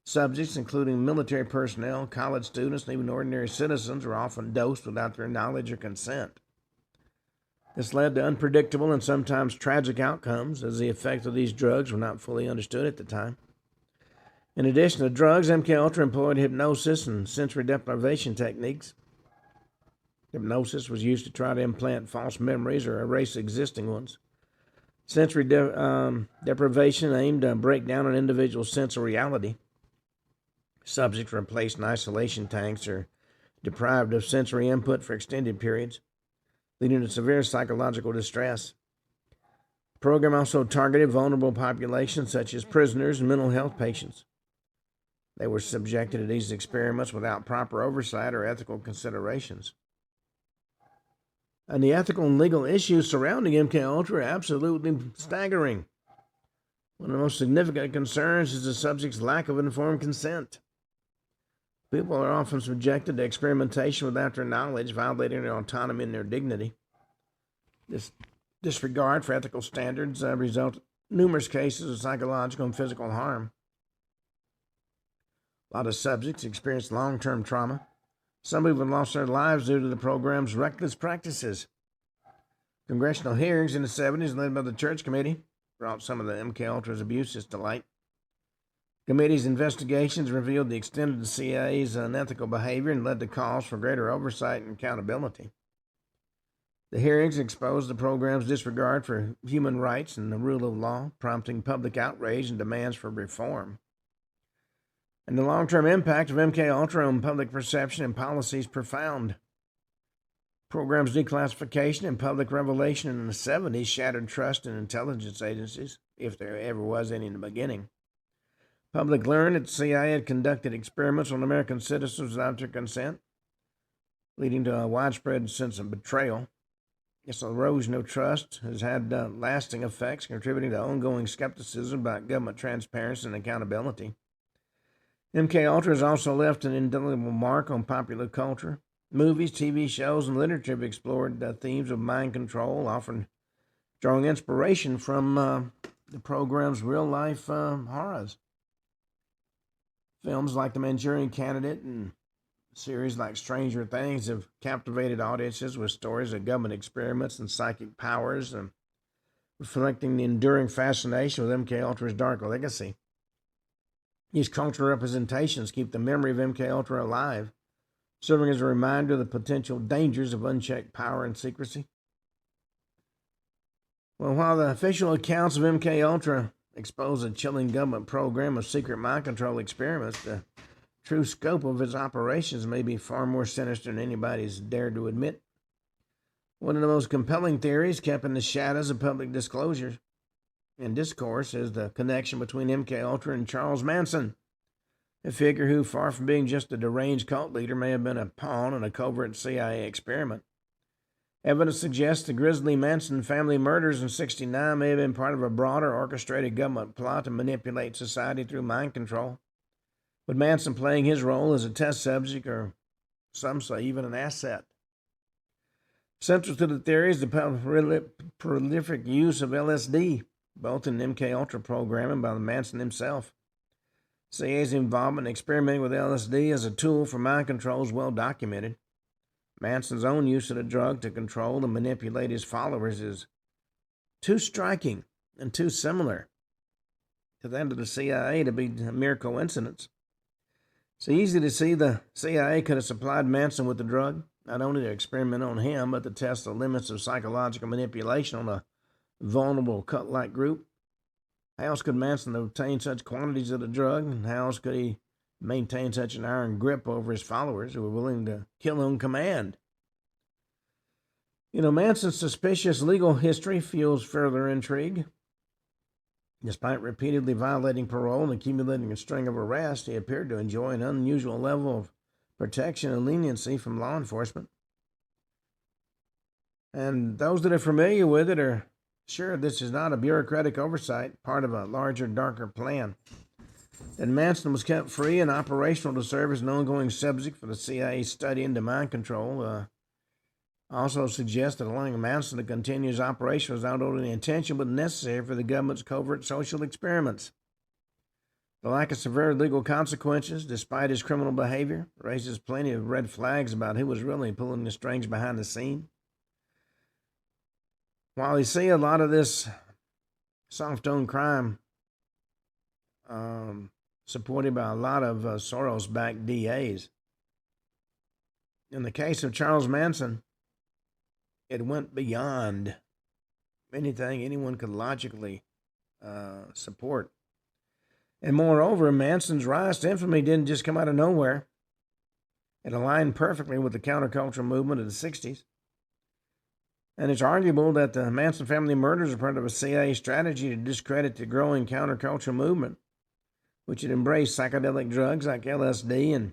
Subjects, including military personnel, college students, and even ordinary citizens, were often dosed without their knowledge or consent. This led to unpredictable and sometimes tragic outcomes, as the effects of these drugs were not fully understood at the time. In addition to drugs, MKUltra employed hypnosis and sensory deprivation techniques. Hypnosis was used to try to implant false memories or erase existing ones. Sensory deprivation aimed to break down an individual's sense of reality. Subjects were placed in isolation tanks or deprived of sensory input for extended periods, leading to severe psychological distress. The program also targeted vulnerable populations such as prisoners and mental health patients. They were subjected to these experiments without proper oversight or ethical considerations. And the ethical and legal issues surrounding MKUltra are absolutely staggering. One of the most significant concerns is the subject's lack of informed consent. People are often subjected to experimentation without their knowledge, violating their autonomy and their dignity. This disregard for ethical standards results in numerous cases of psychological and physical harm. A lot of subjects experience long-term trauma. Some even lost their lives due to the program's reckless practices. Congressional hearings in the 70s, led by the Church Committee, brought some of the MKUltra's abuses to light. The committee's investigations revealed the extent of the CIA's unethical behavior and led to calls for greater oversight and accountability. The hearings exposed the program's disregard for human rights and the rule of law, prompting public outrage and demands for reform. And the long-term impact of MKUltra on public perception and policy is profound. The program's declassification and public revelation in the 70s shattered trust in intelligence agencies, if there ever was any in the beginning. Public learned that the CIA had conducted experiments on American citizens without their consent, leading to a widespread sense of betrayal. This erosion of trust has had lasting effects, contributing to ongoing skepticism about government transparency and accountability. MKUltra has also left an indelible mark on popular culture. Movies, TV shows, and literature have explored themes of mind control, often drawing inspiration from the program's real-life horrors. Films like The Manchurian Candidate and series like Stranger Things have captivated audiences with stories of government experiments and psychic powers, reflecting the enduring fascination with MKUltra's dark legacy. These cultural representations keep the memory of MKUltra alive, serving as a reminder of the potential dangers of unchecked power and secrecy. Well, while the official accounts of MKUltra expose a chilling government program of secret mind control experiments, the true scope of its operations may be far more sinister than anybody's dared to admit. One of the most compelling theories kept in the shadows of public disclosure and discourse is the connection between MKUltra and Charles Manson, a figure who, far from being just a deranged cult leader, may have been a pawn in a covert CIA experiment. Evidence suggests the grisly Manson family murders in '69 may have been part of a broader orchestrated government plot to manipulate society through mind control, with Manson playing his role as a test subject or, some say, even an asset. Central to the theory is the prolific use of LSD, both in the MKUltra programming by the Manson himself. CIA's involvement in experimenting with LSD as a tool for mind control is well documented. Manson's own use of the drug to control and manipulate his followers is too striking and too similar to that of the CIA to be a mere coincidence. It's easy to see the CIA could have supplied Manson with the drug, not only to experiment on him, but to test the limits of psychological manipulation on a vulnerable cult-like group. How else could Manson obtain such quantities of the drug, and how else could he maintained such an iron grip over his followers who were willing to kill on command. Manson's suspicious legal history fuels further intrigue. Despite repeatedly violating parole and accumulating a string of arrests, he appeared to enjoy an unusual level of protection and leniency from law enforcement. And those that are familiar with it are sure this is not a bureaucratic oversight, part of a larger, darker plan. That Manson was kept free and operational to serve as an ongoing subject for the CIA's study into mind control also suggests that allowing Manson to continue his operation was not only intentional but necessary for the government's covert social experiments. The lack of severe legal consequences, despite his criminal behavior, raises plenty of red flags about who was really pulling the strings behind the scene. While you see a lot of this soft-owned crime supported by a lot of Soros-backed DAs, in the case of Charles Manson, it went beyond anything anyone could logically support. And moreover, Manson's rise to infamy didn't just come out of nowhere. It aligned perfectly with the counterculture movement of the 60s. And it's arguable that the Manson family murders are part of a CIA strategy to discredit the growing counterculture movement, which had embraced psychedelic drugs like LSD and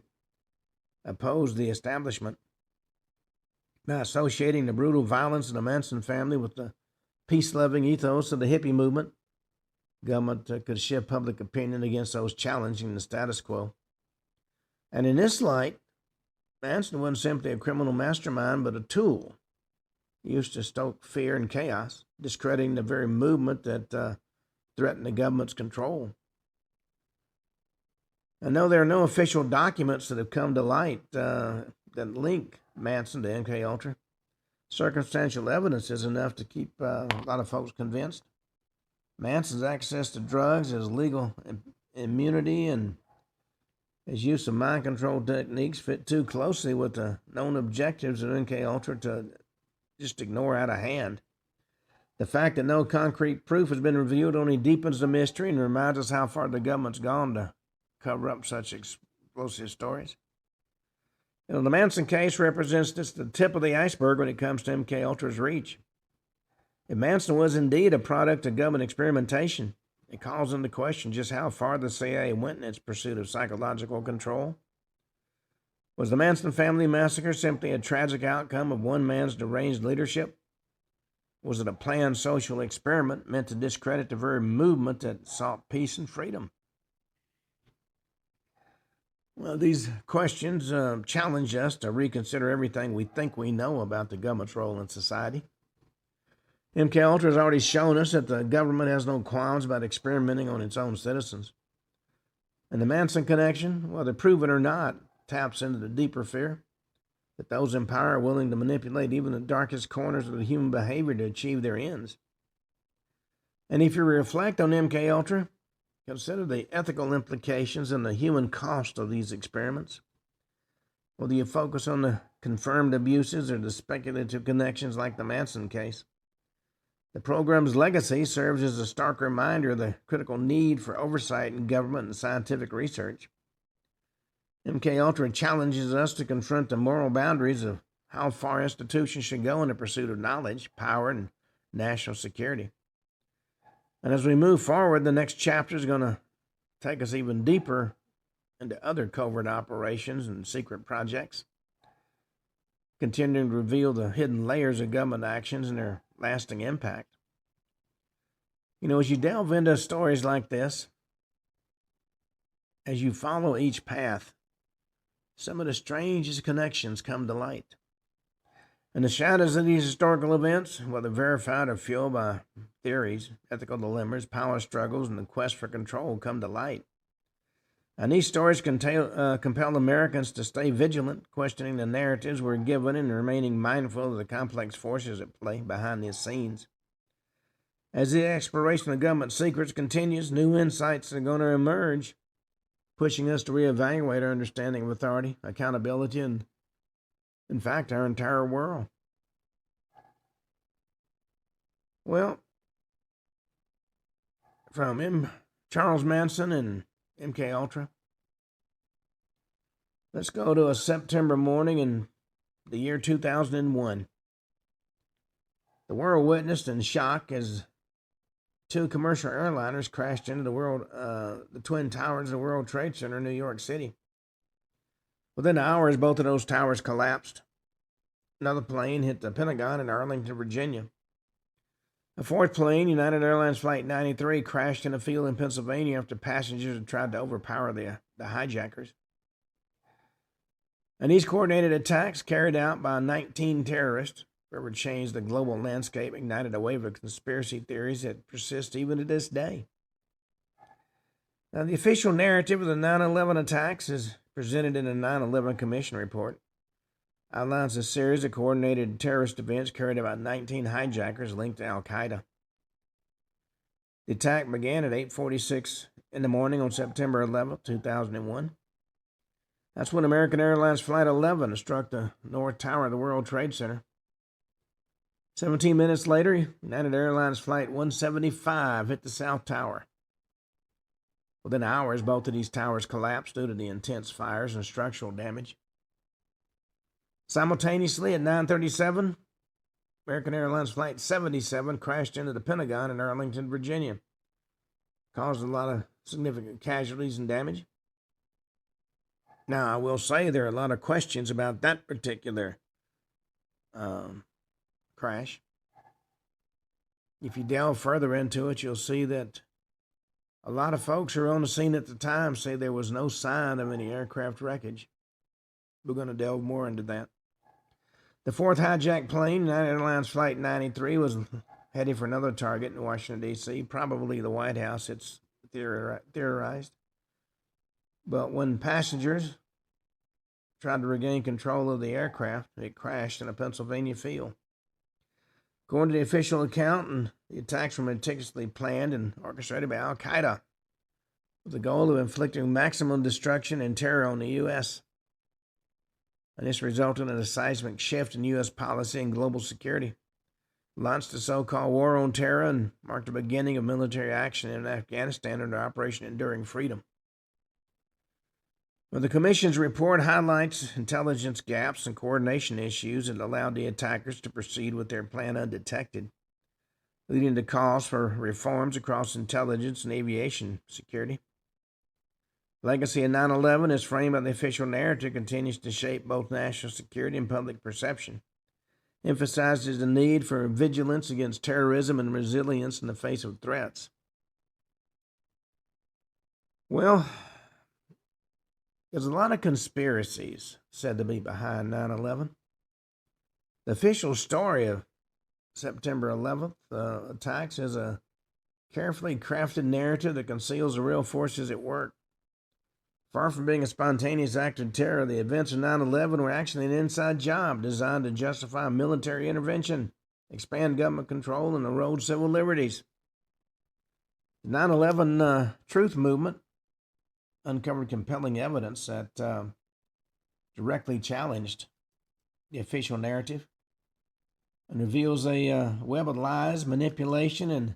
opposed the establishment. By associating the brutal violence of the Manson family with the peace-loving ethos of the hippie movement, government could shift public opinion against those challenging the status quo. And in this light, Manson wasn't simply a criminal mastermind, but a tool used to stoke fear and chaos, discrediting the very movement that threatened the government's control. And though there are no official documents that have come to light that link Manson to MKUltra, circumstantial evidence is enough to keep a lot of folks convinced. Manson's access to drugs, his legal immunity, and his use of mind control techniques fit too closely with the known objectives of MKUltra to just ignore out of hand. The fact that no concrete proof has been revealed only deepens the mystery and reminds us how far the government's gone to cover up such explosive stories. The Manson case represents just the tip of the iceberg when it comes to MKUltra's reach. If Manson was indeed a product of government experimentation, it calls into question just how far the CIA went in its pursuit of psychological control. Was the Manson family massacre simply a tragic outcome of one man's deranged leadership? Was it a planned social experiment meant to discredit the very movement that sought peace and freedom? Well, these questions challenge us to reconsider everything we think we know about the government's role in society. MKUltra has already shown us that the government has no qualms about experimenting on its own citizens. And the Manson connection, whether proven or not, taps into the deeper fear that those in power are willing to manipulate even the darkest corners of the human behavior to achieve their ends. And if you reflect on MKUltra, consider the ethical implications and the human cost of these experiments. Whether you focus on the confirmed abuses or the speculative connections like the Manson case, the program's legacy serves as a stark reminder of the critical need for oversight in government and scientific research. MKUltra challenges us to confront the moral boundaries of how far institutions should go in the pursuit of knowledge, power, and national security. And as we move forward, the next chapter is going to take us even deeper into other covert operations and secret projects, continuing to reveal the hidden layers of government actions and their lasting impact. As you delve into stories like this, as you follow each path, some of the strangest connections come to light. In the shadows of these historical events, whether verified or fueled by theories, ethical dilemmas, power struggles, and the quest for control come to light. And these stories compel Americans to stay vigilant, questioning the narratives we're given and remaining mindful of the complex forces at play behind the scenes. As the exploration of government secrets continues, new insights are going to emerge, pushing us to reevaluate our understanding of authority, accountability, and, in fact, our entire world. Well, from Charles Manson and MKUltra Let's go to a September morning in the year 2001. The world witnessed in shock as two commercial airliners crashed into the Twin Towers of the World Trade Center in New York City. Within hours, both of those towers collapsed. Another plane hit the Pentagon in Arlington, Virginia. A fourth plane, United Airlines Flight 93, crashed in a field in Pennsylvania after passengers had tried to overpower the hijackers. And these coordinated attacks, carried out by 19 terrorists, forever changed the global landscape, ignited a wave of conspiracy theories that persist even to this day. Now, the official narrative of the 9/11 attacks is presented in the 9/11 Commission report. Outlines a series of coordinated terrorist events carried out by 19 hijackers linked to Al-Qaeda. The attack began at 8:46 in the morning on September 11, 2001. That's when American Airlines Flight 11 struck the North Tower of the World Trade Center. 17 minutes later, United Airlines Flight 175 hit the South Tower. Within hours, both of these towers collapsed due to the intense fires and structural damage. Simultaneously, at 9:37, American Airlines Flight 77 crashed into the Pentagon in Arlington, Virginia. Caused a lot of significant casualties and damage. Now, I will say there are a lot of questions about that particular crash. If you delve further into it, you'll see that a lot of folks who were on the scene at the time say there was no sign of any aircraft wreckage. We're going to delve more into that. The fourth hijacked plane, United Airlines Flight 93, was heading for another target in Washington, D.C., probably the White House, it's theorized. But when passengers tried to regain control of the aircraft, it crashed in a Pennsylvania field. According to the official account, the attacks were meticulously planned and orchestrated by Al-Qaeda with the goal of inflicting maximum destruction and terror on the U.S. And this resulted in a seismic shift in U.S. policy and global security, launched the so-called War on Terror, and marked the beginning of military action in Afghanistan under Operation Enduring Freedom. Well, the Commission's report highlights intelligence gaps and coordination issues that allowed the attackers to proceed with their plan undetected, leading to calls for reforms across intelligence and aviation security. The legacy of 9/11, as framed by the official narrative, continues to shape both national security and public perception, emphasizes the need for vigilance against terrorism and resilience in the face of threats. Well, there's a lot of conspiracies said to be behind 9/11. The official story of September 11th attacks is a carefully crafted narrative that conceals the real forces at work. Far from being a spontaneous act of terror, the events of 9/11 were actually an inside job designed to justify military intervention, expand government control, and erode civil liberties. The 9/11 Truth Movement uncovered compelling evidence that directly challenged the official narrative and reveals a web of lies, manipulation, and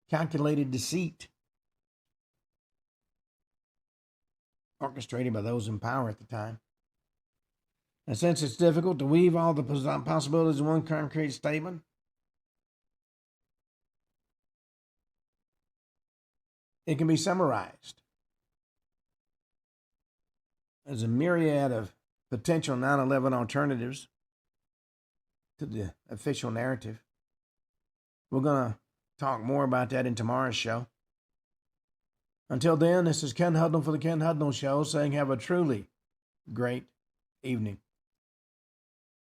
calculated deceit orchestrated by those in power at the time. And since it's difficult to weave all the possibilities in one concrete statement, it can be summarized as a myriad of potential 9/11 alternatives to the official narrative. We're going to talk more about that in tomorrow's show. Until then, this is Ken Hudnall for the Ken Hudnall Show saying have a truly great evening.